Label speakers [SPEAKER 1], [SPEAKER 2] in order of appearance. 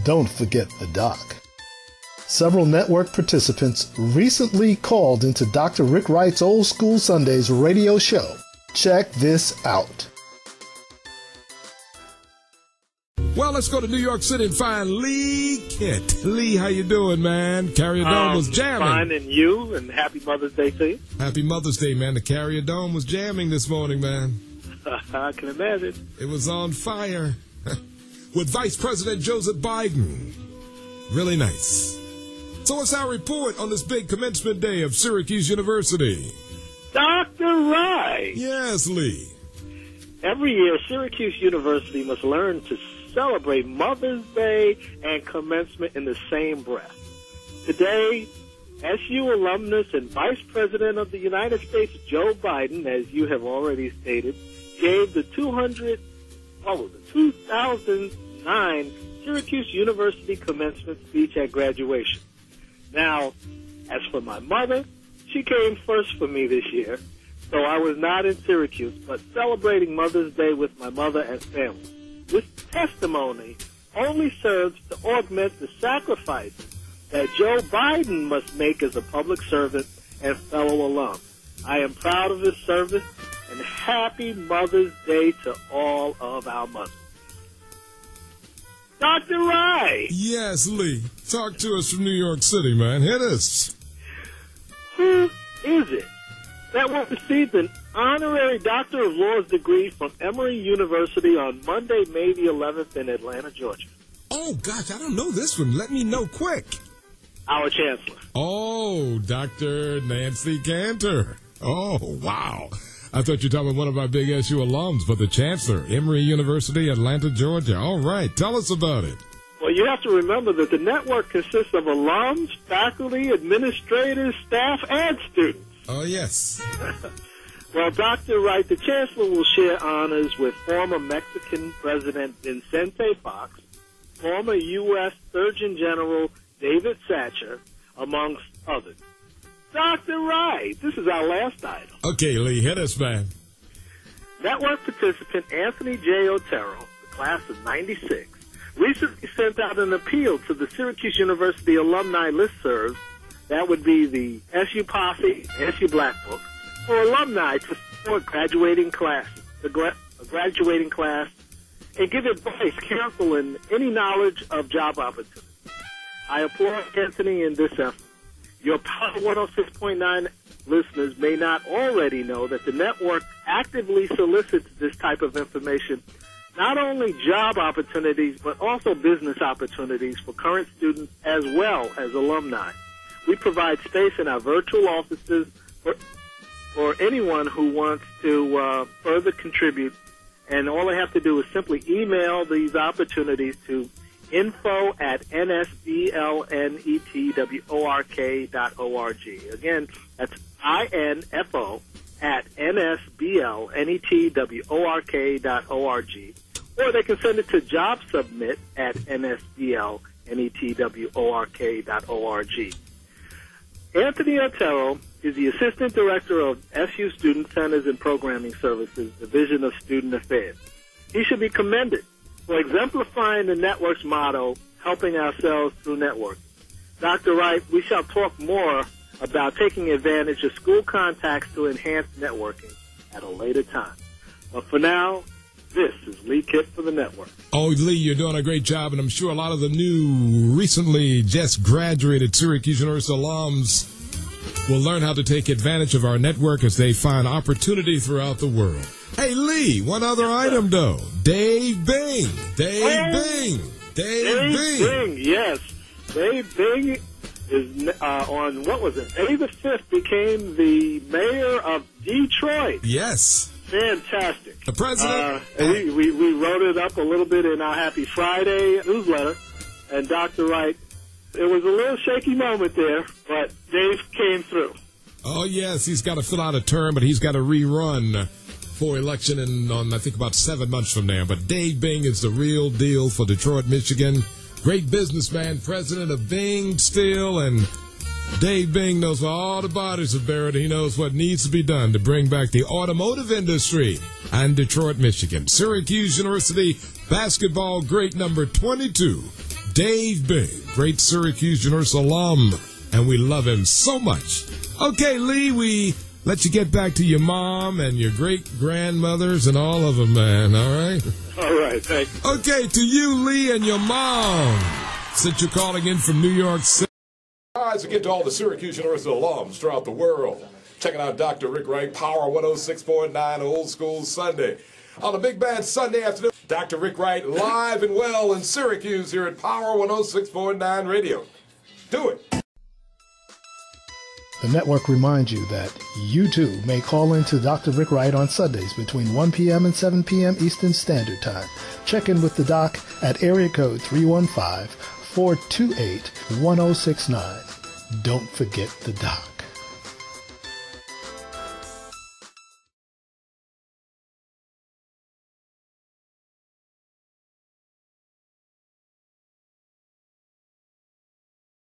[SPEAKER 1] Don't forget the doc. Several network participants recently called into Dr. Rick Wright's Old School Sundays radio show. Check this out.
[SPEAKER 2] Well, let's go to New York City and find Lee Keitt. Lee, how you doing, man? Carrier Dome was jamming.
[SPEAKER 3] Fine, and you, and happy Mother's Day to you.
[SPEAKER 2] Happy Mother's Day, man. The Carrier Dome was jamming this morning, man.
[SPEAKER 3] I can imagine.
[SPEAKER 2] It was on fire with Vice President Joseph Biden. Really nice. So what's our report on this big commencement day of Syracuse University?
[SPEAKER 3] Dr. Wright.
[SPEAKER 2] Yes, Lee.
[SPEAKER 3] Every year, Syracuse University must learn to celebrate Mother's Day and commencement in the same breath. Today, SU alumnus and Vice President of the United States, Joe Biden, as you have already stated, gave the 2009 Syracuse University commencement speech at graduation. Now, as for my mother, she came first for me this year, so I was not in Syracuse, but celebrating Mother's Day with my mother and family. This testimony only serves to augment the sacrifices that Joe Biden must make as a public servant and fellow alum. I am proud of his service, and happy Mother's Day to all of our mothers. Dr. Wright.
[SPEAKER 2] Yes, Lee. Talk to us from New York City, man. Hit us.
[SPEAKER 3] Who is it that will receive an honorary Doctor of Laws degree from Emory University on Monday, May the 11th in Atlanta, Georgia?
[SPEAKER 2] Oh, gosh, I don't know this one. Let me know quick.
[SPEAKER 3] Our Chancellor.
[SPEAKER 2] Oh, Dr. Nancy Cantor. Oh, wow. I thought you were talking about one of our big SU alums, but the Chancellor, Emory University, Atlanta, Georgia. All right, tell us about it.
[SPEAKER 3] Well, you have to remember that the network consists of alums, faculty, administrators, staff, and students.
[SPEAKER 2] Oh, yes.
[SPEAKER 3] Well, Dr. Wright, the Chancellor will share honors with former Mexican President Vicente Fox, former U.S. Surgeon General David Satcher, amongst others. Dr. Wright, this is our last item.
[SPEAKER 2] Okay, Lee, hit us, man.
[SPEAKER 3] Network participant Anthony J. Otero, the class of 96, recently sent out an appeal to the Syracuse University alumni listservs, that would be the SU Posse, SU Black Book, for alumni to support graduating class, a graduating class, and give advice, counsel, and any knowledge of job opportunities. I applaud Anthony in this effort. Your Power 106.9 listeners may not already know that the network actively solicits this type of information, not only job opportunities, but also business opportunities for current students as well as alumni. We provide space in our virtual offices for anyone who wants to further contribute, and all they have to do is simply email these opportunities to info@nsblnetwork.org. Again, that's info@nsblnetwork.org. Or they can send it to jobsubmit@nsblnetwork.org. Anthony Otero is the Assistant Director of SU Student Centers and Programming Services, Division of Student Affairs. He should be commended for exemplifying the network's motto, helping ourselves through networking. Dr. Wright, we shall talk more about taking advantage of school contacts to enhance networking at a later time. But for now, this is Lee Keitt for the network.
[SPEAKER 2] Oh, Lee, you're doing a great job, and I'm sure a lot of the new, recently just graduated Syracuse University alums will learn how to take advantage of our network as they find opportunity throughout the world. Hey, Lee, one other item, though. Dave Bing. Dave Bing.
[SPEAKER 3] Yes. Dave Bing is on, what was it, May the 5th became the mayor of Detroit.
[SPEAKER 2] Yes.
[SPEAKER 3] Fantastic.
[SPEAKER 2] The president.
[SPEAKER 3] We wrote it up a little bit in our Happy Friday newsletter. And Dr. Wright, it was a little shaky moment there, but Dave came through.
[SPEAKER 2] Oh, yes. He's got to fill out a term, but he's got to rerun for election in, I think, about 7 months from now. But Dave Bing is the real deal for Detroit, Michigan. Great businessman, president of Bing Steel, and Dave Bing knows where all the bodies are buried. He knows what needs to be done to bring back the automotive industry and Detroit, Michigan. Syracuse University basketball great number 22, Dave Bing, great Syracuse University alum, and we love him so much. Okay, Lee, we let you get back to your mom and your great-grandmothers and all of them, man, all right?
[SPEAKER 3] All right, thanks.
[SPEAKER 2] Okay, to you, Lee, and your mom, since you're calling in from New York City. All right, so get to all the Syracuse University alums throughout the world. Checking out Dr. Rick Wright, Power 106.9 Old School Sunday. On a big bad Sunday afternoon, Dr. Rick Wright live and well in Syracuse here at Power 106.9 Radio. Do it.
[SPEAKER 1] The network reminds you that you too may call into Dr. Rick Wright on Sundays between 1 p.m. and 7 p.m. Eastern Standard Time. Check in with the doc at area code 315-428-1069. Don't forget the doc.